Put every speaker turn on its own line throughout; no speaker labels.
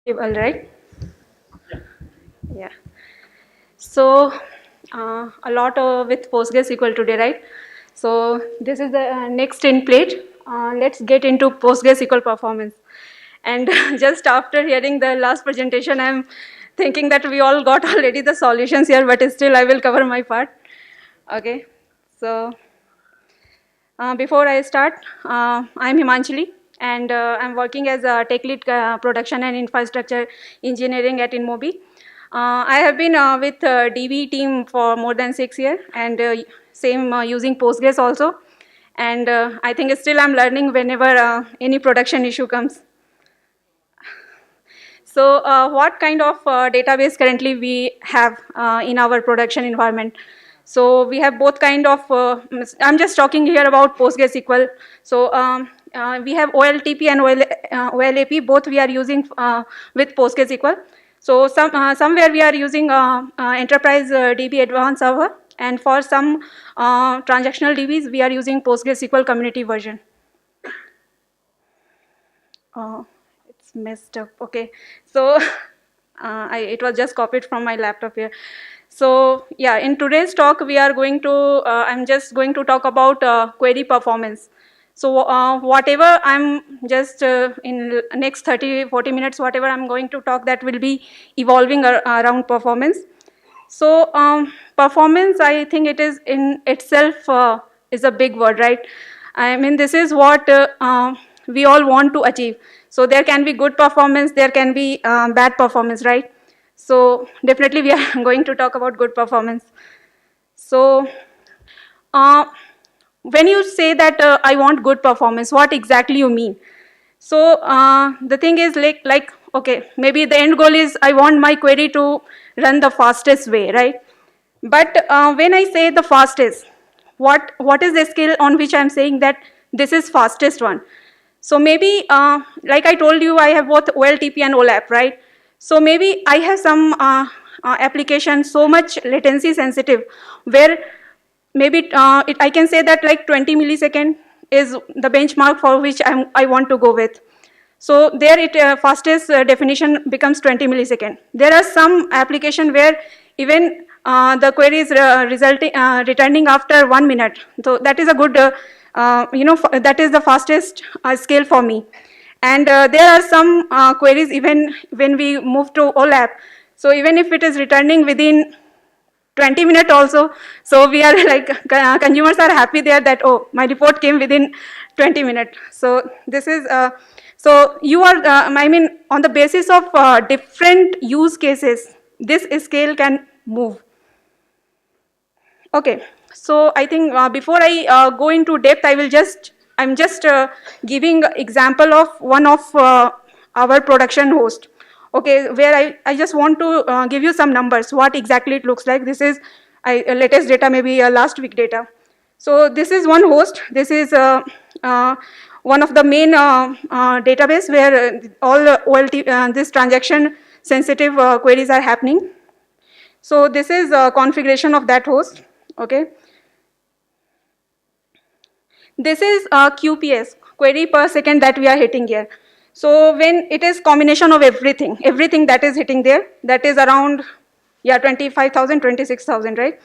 All right. Yeah. So a lot with PostgreSQL today, right? So this is the next in plate. Let's get into PostgreSQL performance. And just after hearing the last presentation, I'm thinking that we all got already the solutions here, but still I will cover my part. Okay. So before I start, I'm Himanchali, and I'm working as a tech lead production and infrastructure engineering at InMobi. I have been with DB team for more than 6 years, and same using Postgres also. And I think still I'm learning whenever any production issue comes. So what kind of database currently we have in our production environment? So we have both kind of, I'm just talking here about PostgreSQL. So we have OLTP and OLAP, both we are using with PostgreSQL. So somewhere we are using Enterprise DB Advanced Server, and for some transactional DBs, we are using PostgreSQL community version. Uh, it's messed up. Okay, so it was just copied from my laptop here. So yeah, in today's talk, we are going to, I'm just going to talk about query performance. So whatever I'm just in next 30, 40 minutes, whatever I'm going to talk, that will be evolving around performance. So performance, I think it is in itself is a big word, right? I mean, this is what we all want to achieve. So there can be good performance, there can be bad performance, right? So definitely we are going to talk about good performance. So uh, when you say that I want good performance, what exactly you mean? So the thing is like, okay, maybe the end goal is I want my query to run the fastest way, right? But when I say the fastest, what is the scale on which I'm saying that this is fastest one? So maybe, like I told you, I have both OLTP and OLAP, right? So maybe I have some application so much latency sensitive where maybe I can say that like 20 millisecond is the benchmark for which I want to go with. So there it fastest definition becomes 20 millisecond. There are some application where even the query is returning after 1 minute. So that is a good, that is the fastest scale for me. And there are some queries even when we move to OLAP. So even if it is returning within 20 minutes also, so we are like, consumers are happy there that, oh, my report came within 20 minutes. So this is, so you are, I mean, on the basis of different use cases, this scale can move. Okay, so I think before I go into depth, I'm just giving example of one of our production host. Okay, where I just want to give you some numbers, what exactly it looks like. This is latest data, maybe last week data. So this is one host. This is one of the main database where all OLT, this transaction sensitive queries are happening. So this is configuration of that host. Okay. This is QPS, query per second, that we are hitting here. So when it is combination of everything that is hitting there, that is around, yeah, 25,000, 26,000, right?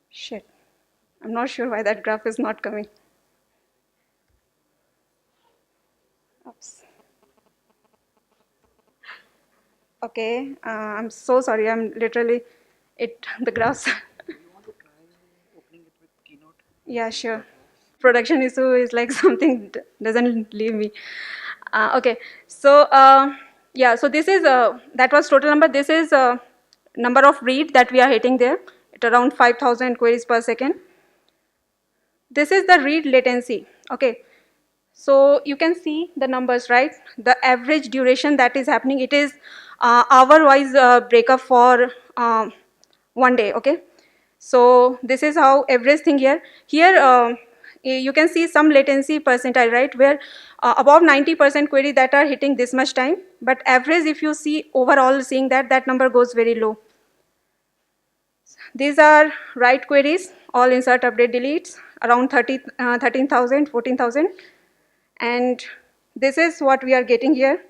Shit, I'm not sure why that graph is not coming. Oops. Okay, I'm so sorry, I'm literally, the graphs. Yeah, sure. Production issue is like something doesn't leave me. Okay, so yeah, so this is that was total number. This is number of read that we are hitting there at around 5,000 queries per second. This is the read latency. Okay, so you can see the numbers, right? The average duration that is happening, it is hour-wise breakup for 1 day. Okay. So this is how everything here. Here you can see some latency percentile, right, where above 90% query that are hitting this much time, but average, if you see overall, seeing that number goes very low. these are write queries, all insert, update, deletes, around 13,000, 14,000. And this is what we are getting here,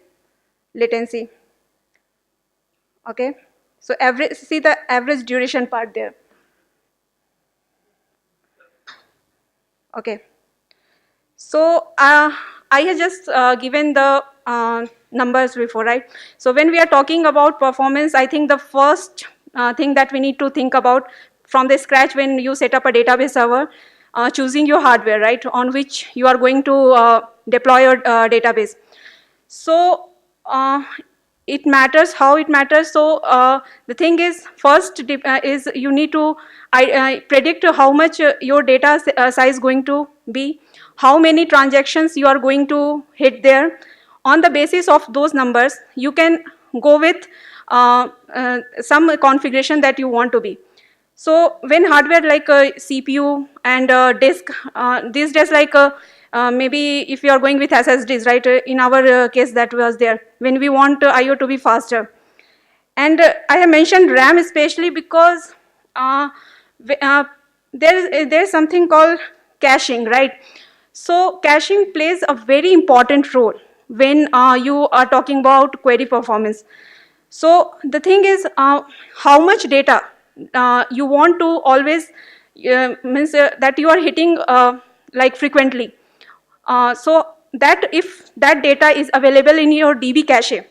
latency. Okay, so average, see the average duration part there. Okay, so I have just given the numbers before, right? So when we are talking about performance, I think the first thing that we need to think about from the scratch when you set up a database server, choosing your hardware, right, on which you are going to deploy your database. So it matters how it matters. So the thing is, first is you need to predict how much your data size going to be, how many transactions you are going to hit there. On the basis of those numbers, you can go with some configuration that you want to be. So when hardware like a CPU and a disk, these days like maybe if you are going with SSDs, right, in our case that was there, when we want IO to be faster. And I have mentioned RAM especially because there's something called caching, right? So caching plays a very important role when you are talking about query performance. So the thing is, how much data you want to always means that you are hitting like frequently. So that if that data is available in your DB cache,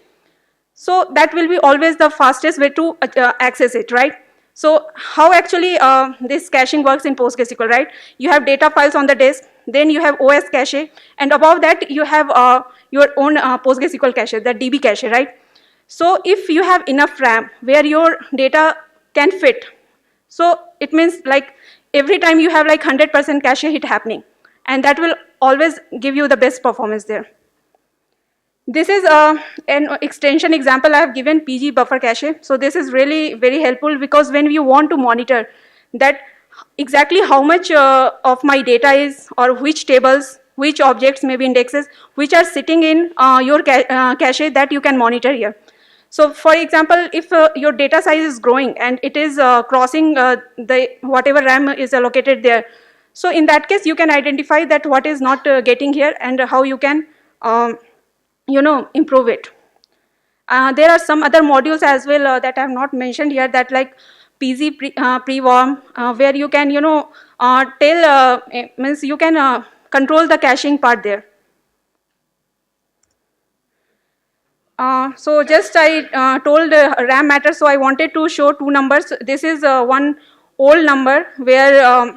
so that will be always the fastest way to access it, right? So how actually this caching works in PostgreSQL, right? You have data files on the disk, then you have OS cache, and above that you have your own PostgreSQL cache, the DB cache, right? So if you have enough RAM where your data can fit, so it means like every time you have like 100% cache hit happening, and that will always give you the best performance there. This is an extension example I have given, PG buffer cache. So this is really very helpful because when you want to monitor that exactly how much of my data is, or which tables, which objects, maybe indexes, which are sitting in your cache, that you can monitor here. So for example, if your data size is growing and it is crossing the whatever RAM is allocated there, so in that case you can identify that what is not getting here and how you can improve it. There are some other modules as well that I have not mentioned here, that like PZ pre-warm, where you can means you can control the caching part there. So just I told RAM matters, so I wanted to show two numbers. This is one old number where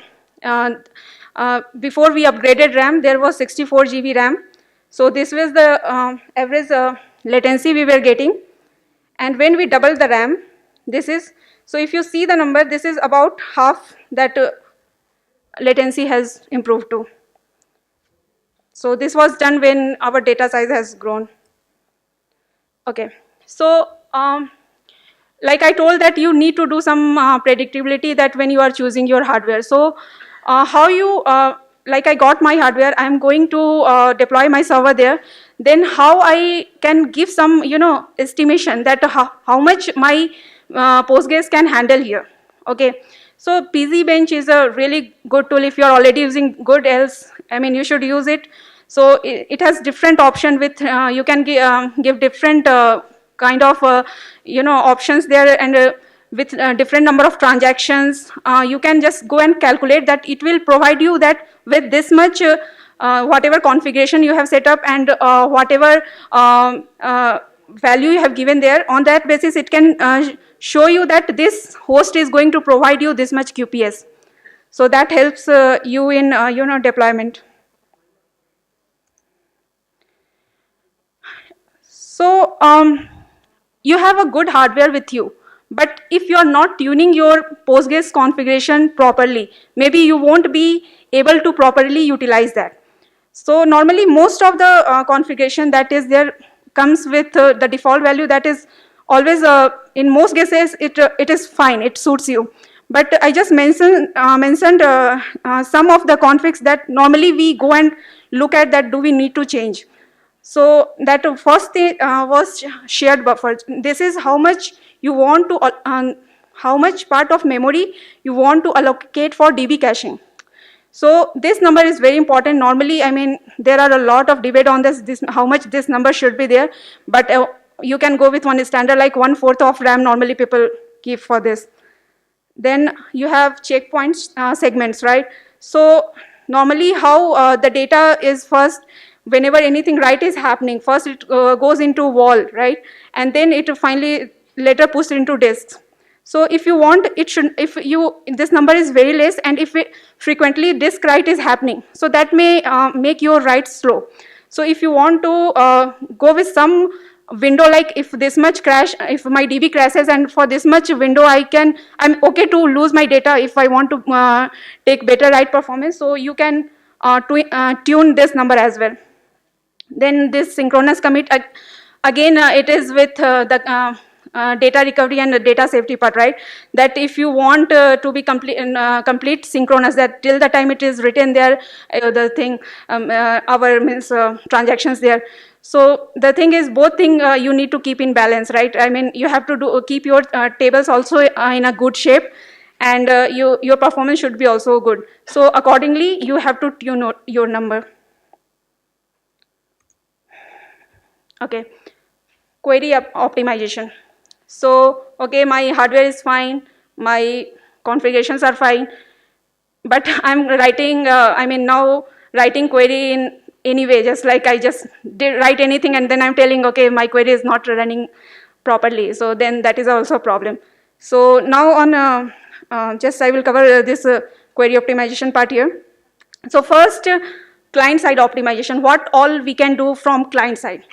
before we upgraded RAM, there was 64 GB RAM. So this was the average latency we were getting. And when we double the RAM, this is, so if you see the number, this is about half that latency has improved to. So this was done when our data size has grown. Okay, so like I told that you need to do some predictability that when you are choosing your hardware. So how you, like I got my hardware, I'm going to deploy my server there, then how I can give some, estimation that how much my Postgres can handle here, okay. So PZ Bench is a really good tool if you're already using good, else, I mean, you should use it. So it has different option with, you can give different kind of, options there, and with different number of transactions, you can just go and calculate that it will provide you that with this much, whatever configuration you have set up and whatever value you have given there, on that basis it can show you that this host is going to provide you this much QPS. So that helps you in, deployment. So you have a good hardware with you, but if you are not tuning your Postgres configuration properly, maybe you won't be able to properly utilize that. So normally most of the configuration that is there comes with the default value, that is always, in most cases, it is fine, it suits you. But I just mentioned some of the configs that normally we go and look at, that do we need to change. So that first thing was shared buffer. This is how much you want to, how much part of memory you want to allocate for DB caching. So this number is very important. Normally, I mean, there are a lot of debate on this how much this number should be there, but you can go with one standard like 1/4 of RAM normally people keep for this. Then you have checkpoints segments, right? So normally how the data is first, whenever anything write is happening, first it goes into wall, right? And then it finally later pushed into disks. So if you want, it should, if you, this number is very less, and if it frequently disk write is happening, so that may make your write slow. So if you want to go with some window, like if this much crash, if my DB crashes, and for this much window I'm okay to lose my data if I want to take better write performance, so you can tune this number as well. Then this synchronous commit, again it is with the data recovery and the data safety part, right? That if you want to be complete synchronous, that till the time it is written there, the thing, our means transactions there. So the thing is, both thing you need to keep in balance, right? I mean, you have to keep your tables also in a good shape, and your performance should be also good. So accordingly, you have to tune your number. Okay, query optimization. So, okay, my hardware is fine, my configurations are fine, but I'm writing, I mean now writing query in any way, just like I just did write anything and then I'm telling, okay, my query is not running properly. So then that is also a problem. So now on, just I will cover this query optimization part here. So first, client side optimization, what all we can do from client side.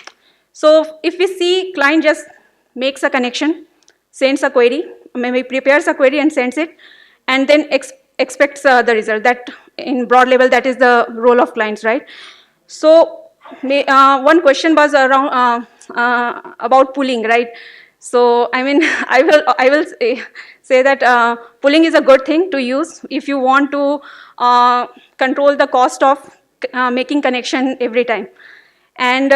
So if we see client just makes a connection, sends a query, maybe prepares a query and sends it, and then expects the result. That in broad level, that is the role of clients, right? So one question was around about pooling, right? So I mean, I will say that pooling is a good thing to use if you want to control the cost of making connection every time. And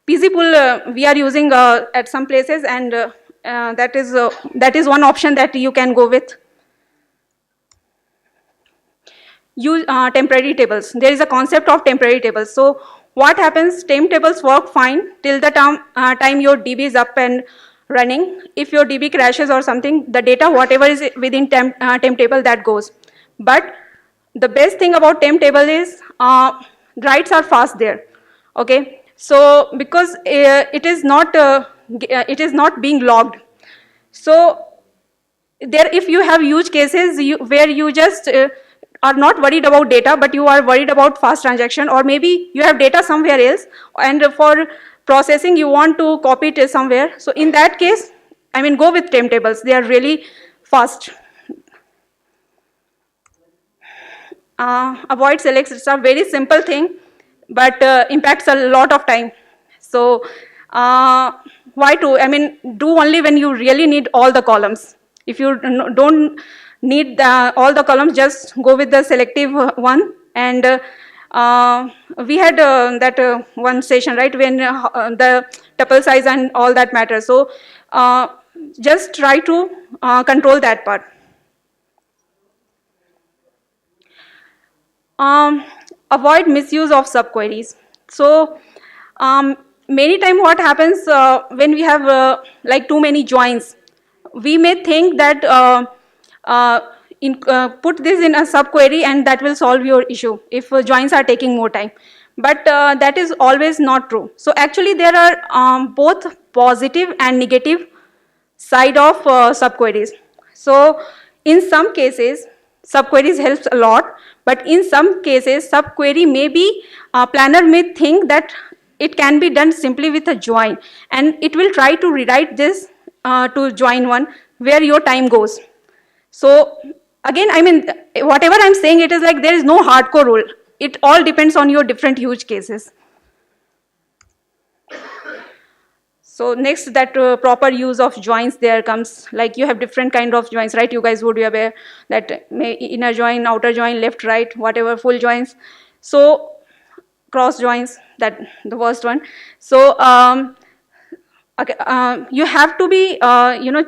pgpool we are using at some places, and that is one option that you can go with. Use temporary tables. There is a concept of temporary tables. So what happens, temp tables work fine till the time your DB is up and running. If your DB crashes or something, the data, whatever is within temp table, that goes. But the best thing about temp table is writes are fast there. Okay, so because it is not being logged. So there, if you have huge cases where you just are not worried about data, but you are worried about fast transaction, or maybe you have data somewhere else, and for processing you want to copy it somewhere. So in that case, I mean, go with temp tables. They are really fast. Avoid selects. It's a very simple thing, but impacts a lot of time. So why to, I mean, do only when you really need all the columns. If you don't need all the columns, just go with the selective one. And we had that one session, right, when the tuple size and all that matters. So just try to control that part. Avoid misuse of subqueries. So many times what happens when we have like too many joins, we may think that put this in a subquery and that will solve your issue if joins are taking more time. But that is always not true. So actually there are both positive and negative side of subqueries. So in some cases, subqueries helps a lot, but in some cases, subquery may be, planner may think that it can be done simply with a join, and it will try to rewrite this to join one where your time goes. So again, I mean, whatever I'm saying, it is like there is no hardcore rule. It all depends on your different use cases. So next, that proper use of joins there comes, like you have different kind of joins, right? You guys would be aware that inner join, outer join, left, right, whatever, full joins. So cross joins, that the worst one. So Okay, you have to be,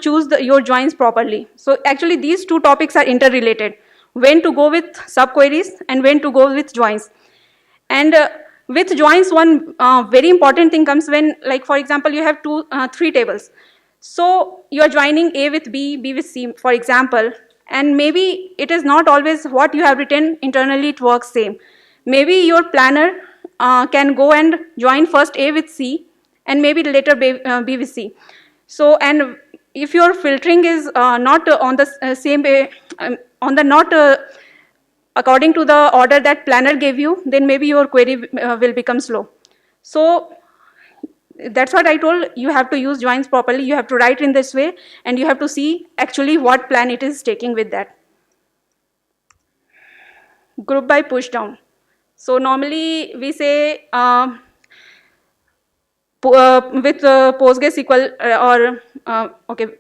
choose your joins properly. So actually these two topics are interrelated. When to go with subqueries and when to go with joins. And with joins, one very important thing comes when, like for example, you have three tables. So you are joining A with B, B with C, for example, and maybe it is not always what you have written internally, it works same. Maybe your planner can go and join first A with C and maybe later B with C. So, and if your filtering is not on the same way, on the not according to the order that planner gave you, then maybe your query will become slow. So that's what I told, you have to use joins properly, you have to write in this way, and you have to see actually what plan it is taking with that. Group by push down. So normally we say with PostgreSQL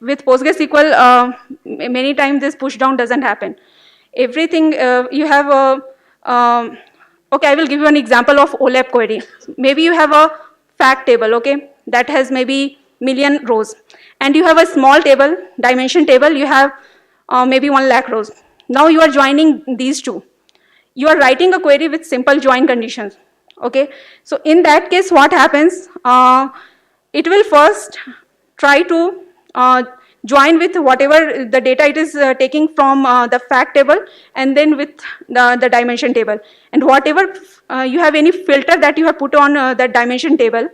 with PostgreSQL, many times this push down doesn't happen. Everything you have a, okay, I will give you an example of OLAP query. Maybe you have a fact table, okay, that has maybe million rows, and you have a small table, dimension table, you have maybe 1 lakh rows. Now you are joining these two. You are writing a query with simple join conditions. Okay, so in that case, what happens? It will first try to join with whatever the data it is taking from the fact table, and then with the dimension table. And whatever you have any filter that you have put on that dimension table,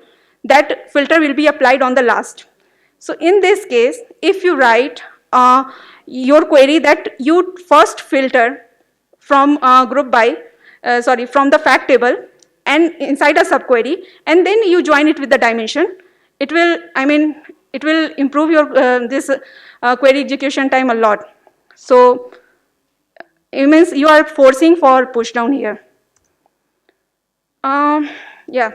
that filter will be applied on the last. So in this case, if you write your query that you first filter from from the fact table and inside a subquery, and then you join it with the dimension, it will, it will improve your this query execution time a lot. So it means you are forcing for push down here. Yeah.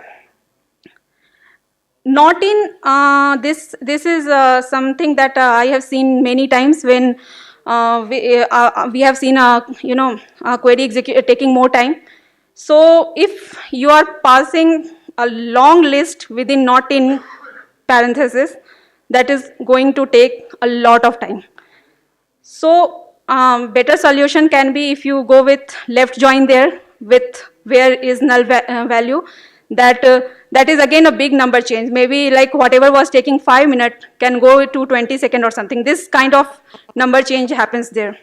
Not in this is something that I have seen many times when we have seen a query taking more time. So if you are passing a long list within not in parenthesis, that is going to take a lot of time. So better solution can be if you go with left join there with where is null value, that is again a big number change. Maybe like whatever was taking 5 minutes can go to 20 seconds or something. This kind of number change happens there.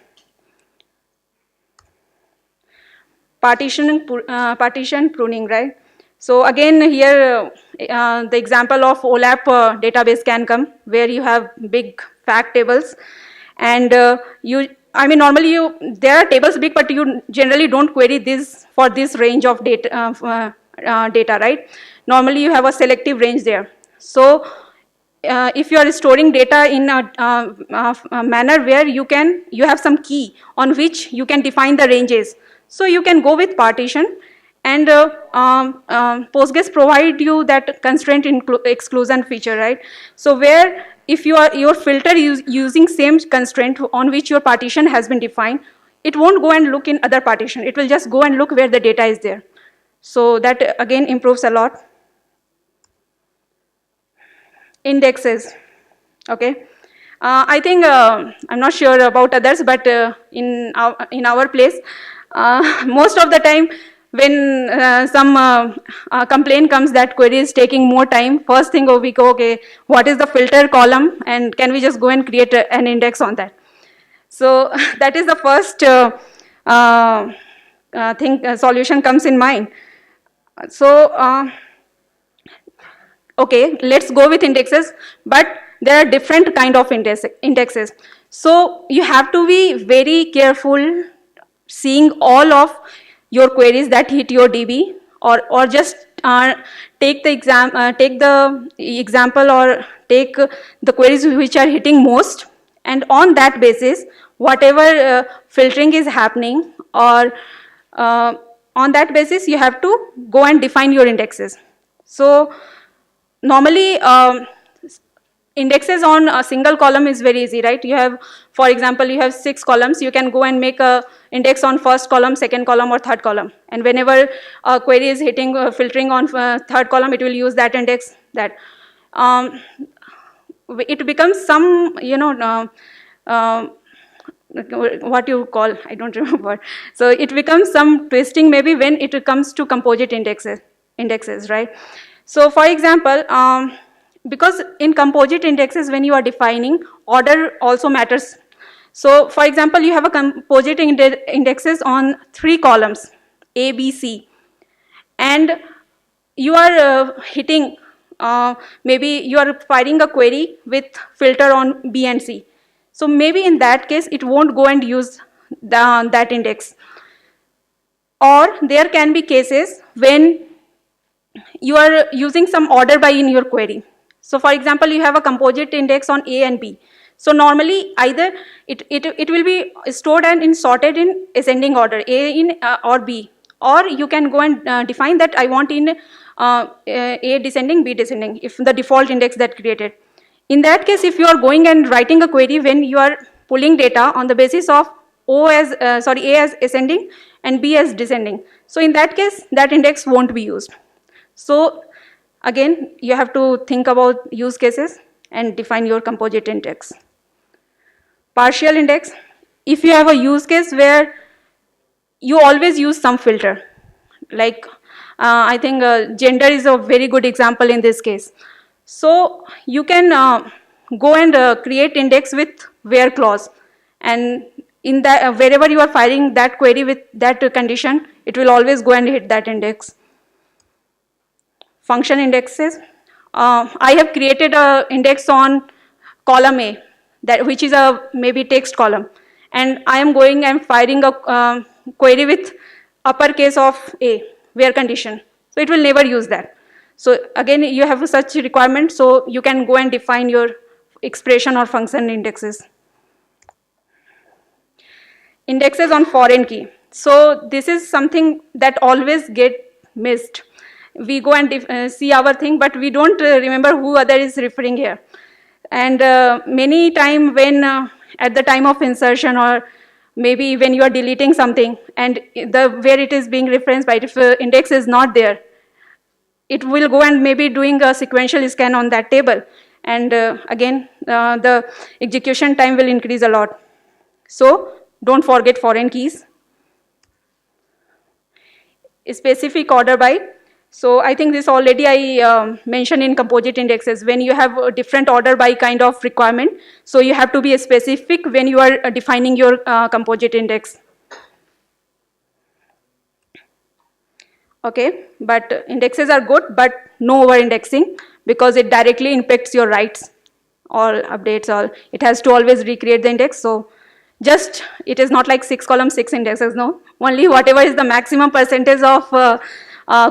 Partition pruning, right? So again here the example of OLAP database can come, where you have big fact tables, and normally there are tables big, but you generally don't query this for this range of data, right? Normally you have a selective range there. So if you are storing data in a manner where you have some key on which you can define the ranges, so you can go with partition, and Postgres provide you that constraint exclusion feature, right? So where if your filter is using same constraint on which your partition has been defined, it won't go and look in other partition. It will just go and look where the data is there. So that again improves a lot. Indexes, okay. I think I'm not sure about others, but in our place, most of the time when some complaint comes that query is taking more time, first thing we go, okay, what is the filter column, and can we just go and create an index on that? So that is the first solution comes in mind. So okay, let's go with indexes, but there are different kind of indexes. So you have to be very careful seeing all of your queries that hit your DB, or just take the example or take the queries which are hitting most, and on that basis, whatever filtering is happening, or on that basis, you have to go and define your indexes. So normally, indexes on a single column is very easy, right? You have, for example, you have 6 columns. You can go and make a index on first column, second column, or third column. And whenever a query is hitting filtering on third column, it will use that index. it becomes some, what you call, I don't remember. So it becomes some twisting maybe when it comes to composite indexes, right? So for example, because in composite indexes, when you are defining, order also matters. So for example, you have a composite indexes on 3 columns, A, B, C, and you are hitting, maybe you are firing a query with filter on B and C. So maybe in that case, it won't go and use that index. Or there can be cases when you are using some order by in your query. So for example, you have a composite index on A and B. So normally either it will be stored and in sorted in ascending order, A in or B. Or you can go and define that I want in A descending, B descending, if the default index that created. In that case, if you are going and writing a query when you are pulling data on the basis of A as ascending and B as descending, so in that case, that index won't be used. So again, you have to think about use cases and define your composite index. Partial index, if you have a use case where you always use some filter, like I think gender is a very good example in this case. So you can go and create index with where clause, and in that wherever you are firing that query with that condition, it will always go and hit that index. Function indexes, I have created a index on column A, which is a maybe text column, and I am going and firing a query with uppercase of A, where condition. So it will never use that. So again, you have such requirement, so you can go and define your expression or function indexes. Indexes on foreign key. So this is something that always get missed. We go and see our thing, but we don't remember who other is referring here. And many time when at the time of insertion, or maybe when you are deleting something, and where it is being referenced by, if index is not there, it will go and maybe doing a sequential scan on that table. And again, the execution time will increase a lot. So don't forget foreign keys. Specific order by. So I think this already I mentioned in composite indexes, when you have a different order by kind of requirement. So you have to be specific when you are defining your composite index. Okay, but indexes are good, but no over indexing, because it directly impacts your writes or updates, or it has to always recreate the index. So just, it is not like 6 columns, 6 indexes, no. Only whatever is the maximum percentage of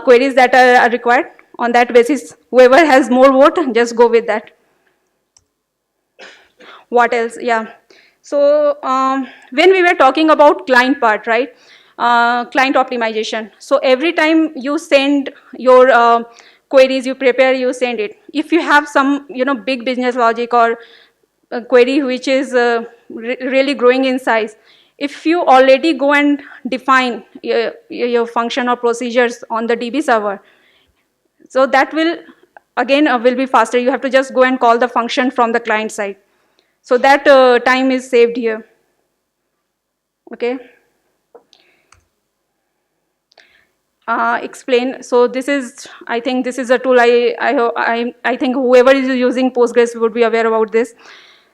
queries that are required. On that basis, whoever has more vote, just go with that. What else? Yeah. So when we were talking about client part, right? Client optimization. So every time you send your queries, you prepare, you send it. If you have some, big business logic or a query which is really growing in size, if you already go and define your function or procedures on the DB server, so that will again will be faster. You have to just go and call the function from the client side. So that time is saved here. Okay. Explain. So this is, I think this is a tool I think whoever is using Postgres would be aware about this.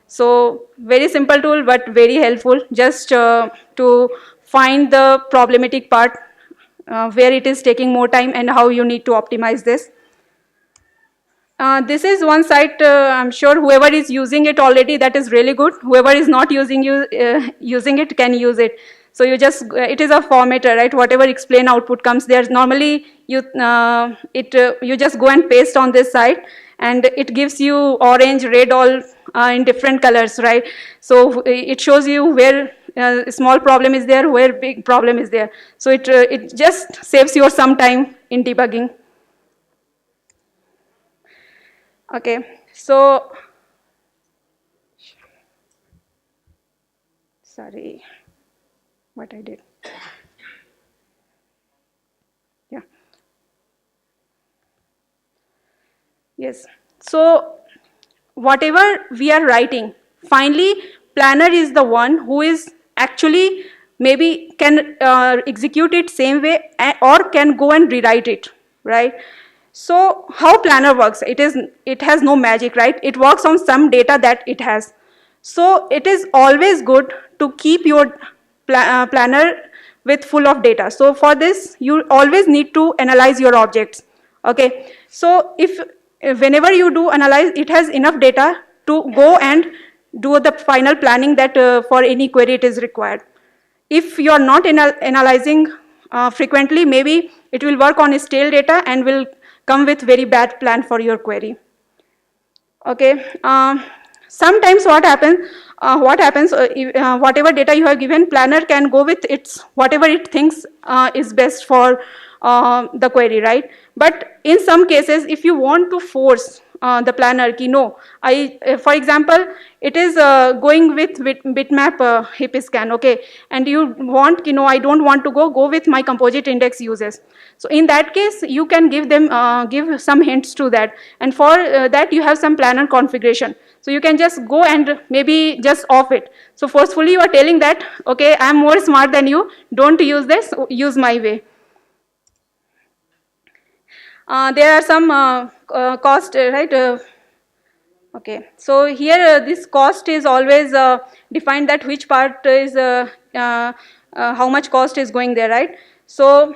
So very simple tool, but very helpful, just to find the problematic part, where it is taking more time and how you need to optimize this. This is one site, I'm sure whoever is using it already, that is really good. Whoever is not using it can use it. So you just, it is a formatter, right? Whatever explain output comes there. Normally, you just go and paste on this side, and it gives you orange, red, all in different colors, right? So it shows you where small problem is there, where big problem is there. So it just saves you some time in debugging. Okay, so sorry, what I did. Yeah. Yes. So whatever we are writing, finally planner is the one who is actually maybe can execute it same way or can go and rewrite it, right? So how planner works, it has no magic, right? It works on some data that it has. So it is always good to keep your planner with full of data. So for this, you always need to analyze your objects. Okay, so if whenever you do analyze, it has enough data to go and do the final planning that for any query it is required. If you are not analyzing frequently, maybe it will work on stale data and will come with very bad plan for your query. Okay, sometimes what happens, whatever data you have given, planner can go with its whatever it thinks is best for the query, right? But in some cases, if you want to force the planner ki no, for example, it is going with bitmap heap scan, okay, and you want ki no, I don't want to go with my composite index uses. So in that case, you can give them give some hints to that, and for that you have some planner configuration. So you can just go and maybe just off it. So forcefully you are telling that, okay, I am more smart than you, don't use this, use my way. There are some cost, right? Okay, so here this cost is always defined, that which part is how much cost is going there, right? So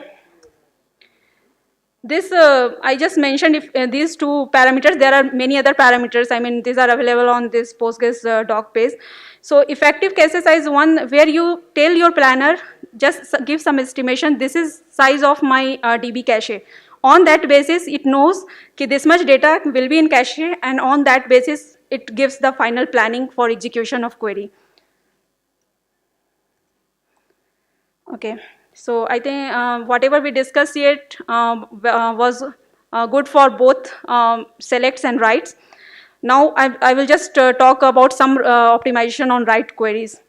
this I just mentioned, if these two parameters, there are many other parameters. I mean, these are available on this Postgres doc page. So effective cache size one, where you tell your planner, just give some estimation, this is size of my DB cache. On that basis, it knows that this much data will be in cache, and on that basis, it gives the final planning for execution of query. Okay, so I think whatever we discussed yet was good for both selects and writes. Now I will just talk about some optimization on write queries.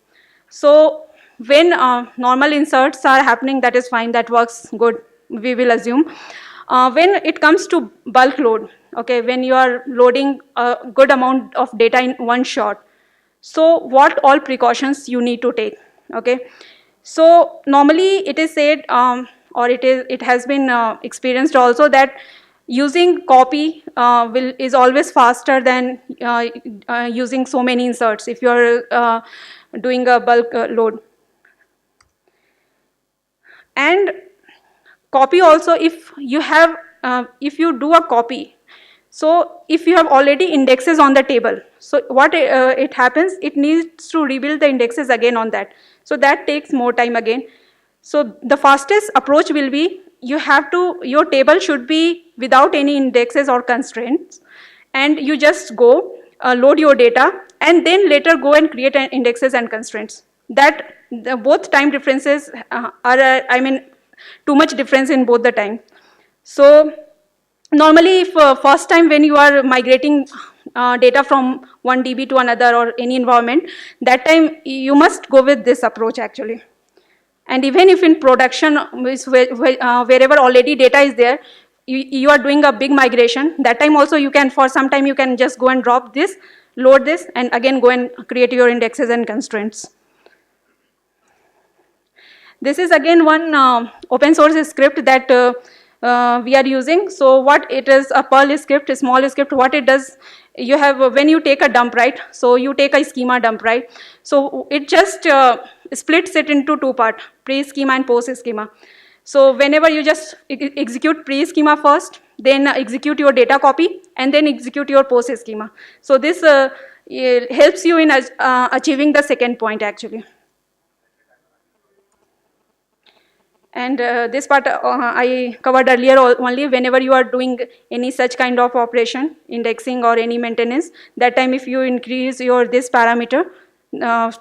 So when normal inserts are happening, that is fine, that works good, we will assume. When it comes to bulk load, okay, when you are loading a good amount of data in one shot, so what all precautions you need to take, okay? So normally it is said, or it has been experienced also, that using copy is always faster than using so many inserts if you are doing a bulk load. And copy also, if you do a copy, so if you have already indexes on the table, so what it happens, it needs to rebuild the indexes again on that. So that takes more time again. So the fastest approach will be, your table should be without any indexes or constraints, and you just go load your data, and then later go and create indexes and constraints. That both time differences are, I mean, too much difference in both the time. So normally, if first time when you are migrating data from one DB to another or any environment, that time you must go with this approach actually. And even if in production, wherever already data is there, you are doing a big migration, that time also you can, for some time you can just go and drop this, load this, and again go and create your indexes and constraints. This is again one open source script that we are using. So what it is, a Perl script, a small script. What it does, you have, when you take a dump, right? So you take a schema dump, right? So it just splits it into two parts, pre-schema and post-schema. So whenever you just execute pre-schema first, then execute your data copy, and then execute your post-schema. So this helps you in achieving the second point actually. And this part I covered earlier only. Whenever you are doing any such kind of operation, indexing or any maintenance, that time if you increase this parameter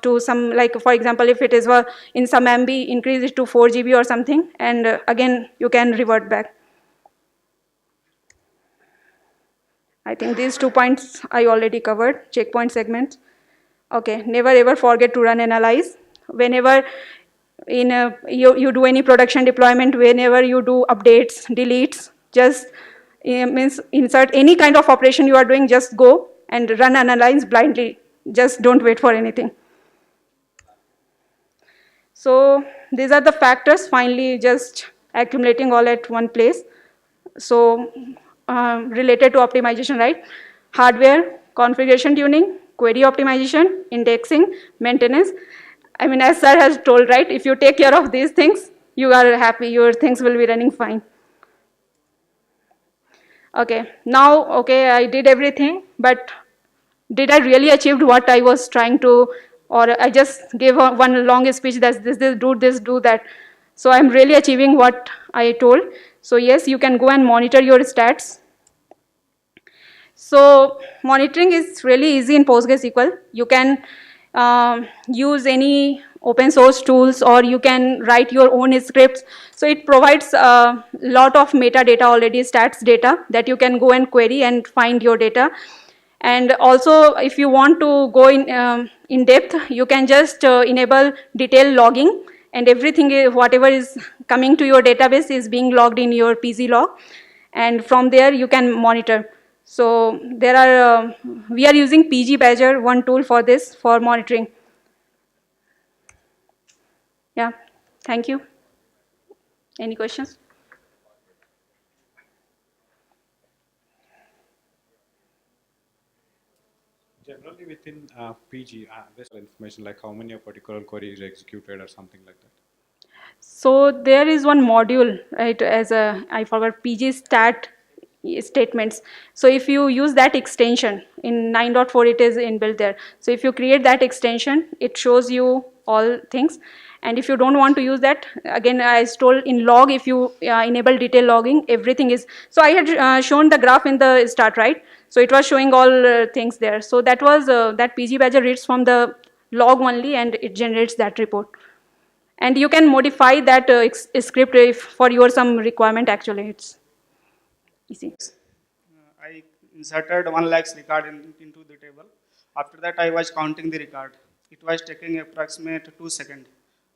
to some, like for example, if it is in some MB, increase it to 4 GB or something, and again you can revert back. I think these 2 points I already covered, checkpoint segments. Okay, never ever forget to run analyze. Whenever you do any production deployment, whenever you do updates, deletes, just means insert any kind of operation you are doing, just go and run analyze blindly. Just don't wait for anything. So these are the factors finally just accumulating all at one place. So related to optimization, right? Hardware, configuration tuning, query optimization, indexing, maintenance. I mean, as sir has told, right? If you take care of these things, you are happy, your things will be running fine. Okay, now, okay, I did everything, but did I really achieve what I was trying to, or I just gave one long speech that this, do that. So I'm really achieving what I told. So yes, you can go and monitor your stats. So monitoring is really easy in PostgreSQL. You can use any open source tools, or you can write your own scripts. So it provides a lot of metadata already, stats data, that you can go and query and find your data. And also, if you want to go in depth, you can just enable detailed logging, and everything, whatever is coming to your database is being logged in your PZ log, and from there you can monitor. So there are, we are using PG Badger, one tool for this, for monitoring. Yeah, thank you. Any questions?
Generally within PG, this information like how many a particular query is executed or something like that.
So there is one module, right, as a, I forgot, PG stat statements. So if you use that extension, in 9.4 it is inbuilt there. So if you create that extension, it shows you all things. And if you don't want to use that, again, I told in log, if you enable detail logging, everything is, so I had shown the graph in the start, right? So it was showing all things there. So that was, that PG Badger reads from the log only, and it generates that report. And you can modify that script if for your some requirement. Actually, it's easy.
I inserted 1 lakhs record into the table. After that, I was counting the record. It was taking approximate 2 seconds.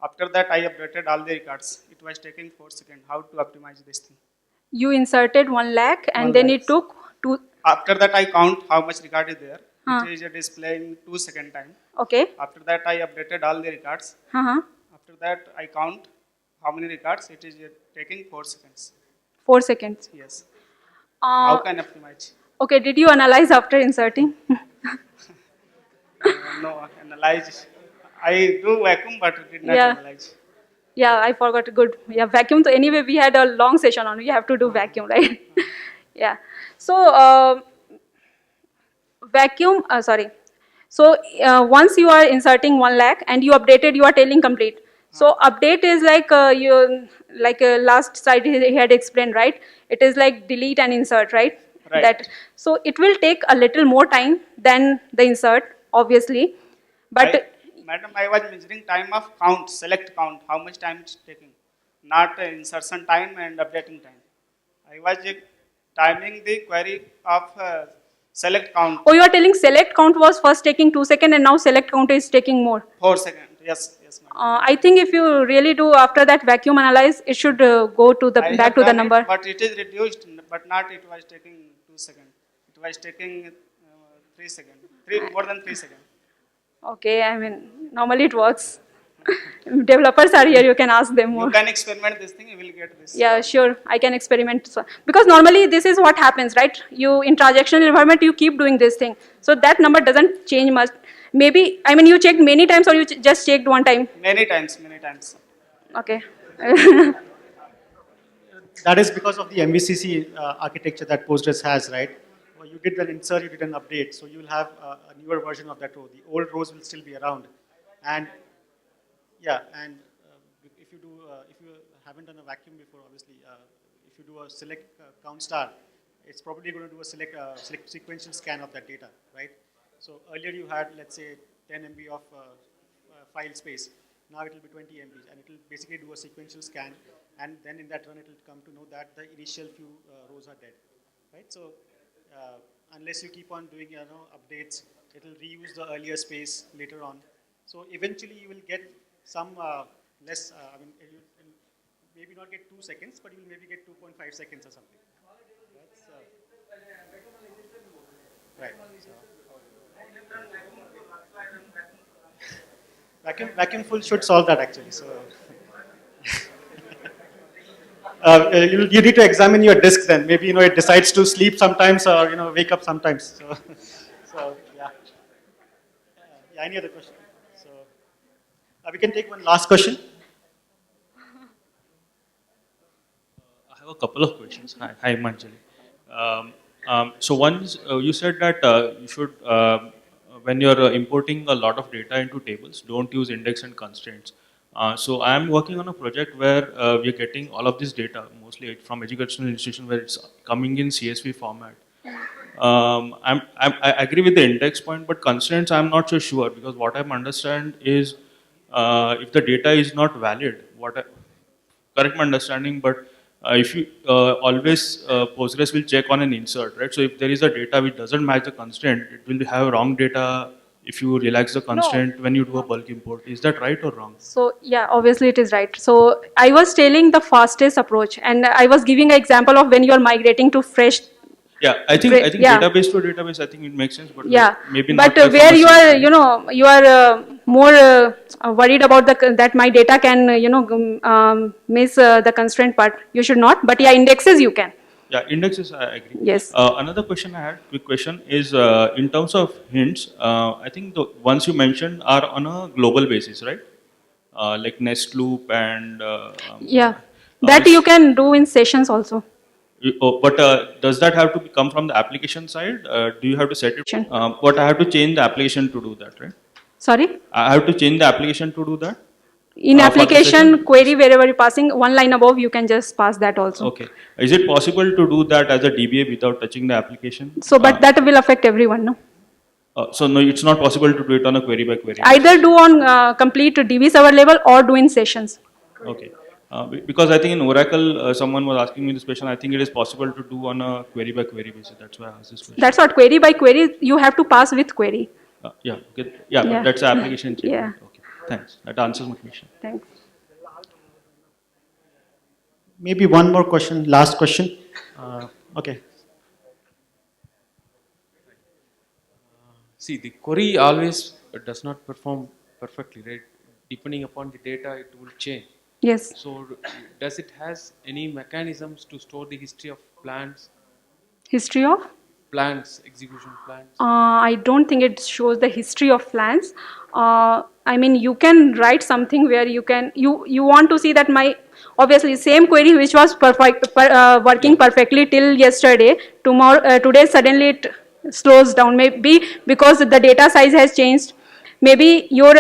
After that, I updated all the records. It was taking 4 seconds. How to optimize this thing?
You inserted 1 lakh, and
1
then it
lakhs.
took 2.
After that, I count how much record is there.
Huh.
It is displaying 2 second time.
Okay.
After that, I updated all the records.
Uh-huh.
After that, I count how many records. It is taking 4 seconds.
4 seconds.
Yes. How
Uh,
can I optimize?
okay, did you analyze after inserting?
No, analyze. I do vacuum, but did not
Yeah.
analyze.
Yeah, I forgot. Good. Yeah, vacuum. So anyway, we had a long session on. We have to do vacuum, right? Yeah. So vacuum. Sorry. So once you are inserting 1 lakh and you updated, you are telling complete. So update is like you, like last slide he had explained, right? It is like delete and insert, right?
Right.
That, so it will take a little more time than the insert, obviously, but
Madam, I was measuring time of count, select count, how much time it's taking, not insertion time and updating time. I was timing the query of select count,
oh, you are telling select count was first taking 2 seconds and now select count is taking more.
4 seconds. Yes, yes, madam.
I think if you really do after that vacuum analyze, it should go to the
I
back
have
to the
done
number.
it, but it is reduced, but not it was taking 2 seconds. It was taking 3 seconds, more than 3 seconds.
Okay, I mean, normally it works. Developers are here, you can ask them more.
You can experiment this thing, you will get this.
Yeah, sure, I can experiment. So, because normally this is what happens, right? You, in transactional environment, you keep doing this thing. So that number doesn't change much. Maybe, I mean, you checked many times or you just checked one time?
Many times, many times.
Okay.
That is because of the MVCC architecture that Postgres has, right? Well, you did an insert, you did an update, so you will have a newer version of that row. The old rows will still be around. And yeah, and if you haven't done a vacuum before, obviously, if you do a select count star, it's probably going to do a select sequential scan of that data, right? So earlier you had, let's say, 10 MB of file space. Now it will be 20 MB, and it will basically do a sequential scan, and then in that run it will come to know that the initial few rows are dead, right? So unless you keep on doing updates, it will reuse the earlier space later on. So eventually you will get some less, I mean, you'll maybe not get 2 seconds, but you will maybe get 2.5 seconds or something. That's, right. So, Vacuum full should solve that actually. So you need to examine your disk then. Maybe it decides to sleep sometimes or wake up sometimes. So, so yeah. Yeah. Any other question? So we can take one last question.
I have a couple of questions. Hi, Manjali. So one is, you said that you should, when you're importing a lot of data into tables, don't use index and constraints. So I'm working on a project where we're getting all of this data, mostly from educational institution where it's coming in CSV format. I agree with the index point, but constraints I'm not so sure, because what I understand is if the data is not valid, correct my understanding, but if you always Postgres will check on an insert, right? So if there is a data which doesn't match the constraint, it will have wrong data if you relax the constraint when you do a bulk import. Is that right or wrong?
So yeah, obviously it is right. So I was telling the fastest approach, and I was giving an example of when you are migrating to fresh.
Yeah, I think
Yeah.
database to database, I think it makes sense, but
Yeah,
maybe
but
not like
where
from a
you are,
CSV.
you are more worried about that my data can, miss the constraint part. You should not, but yeah, indexes you can.
Yeah, indexes, I agree.
Yes.
Another question I had, quick question, is in terms of hints, I think the ones you mentioned are on a global basis, right? Like nest loop and...
Yeah, that you can do in sessions also.
But does that have to come from the application side? Do you have to set it?
Sure.
But I have to change the application to do that, right?
Sorry?
I have to change the application to do that?
In
For the
application
session?
query, wherever you're passing, one line above, you can just pass that also.
Okay. Is it possible to do that as a DBA without touching the application?
So, but that will affect everyone, no?
So no, it's not possible to do it on a query by query.
Either do on complete DB server level or do in sessions.
Okay. Because I think in Oracle, someone was asking me this question. I think it is possible to do on a query by query basis. That's why I asked this question.
That's what query by query, you have to pass with query.
Yeah. Okay.
Yeah.
Yeah, but that's the application change.
Yeah.
Okay. Thanks. That answers my question.
Thanks.
Maybe one more question, last question. Okay.
See, the query always does not perform perfectly, right? Depending upon the data, it will change.
Yes.
So, does it has any mechanisms to store the history of plans,
History of?
execution plans?
I don't think it shows the history of plans. I mean, you can write something where you can, you want to see that my, obviously same query which was perfect, working perfectly till yesterday, today suddenly it slows down. Maybe because the data size has changed. Maybe your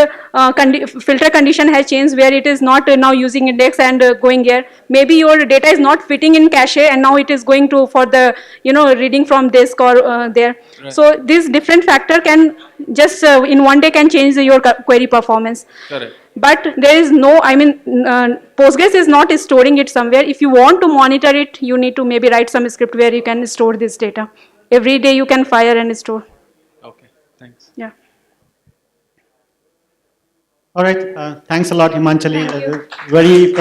filter condition has changed where it is not now using index and going here. Maybe your data is not fitting in cache and now it is going to for the reading from disk or there.
Right.
So this different factor can just in one day can change your query performance.
Correct.
But there is no, I mean, Postgres is not storing it somewhere. If you want to monitor it, you need to maybe write some script where you can store this data. Every day you can fire and store.
Okay, thanks.
Yeah.
All right. Thanks a lot, Himanchali. Very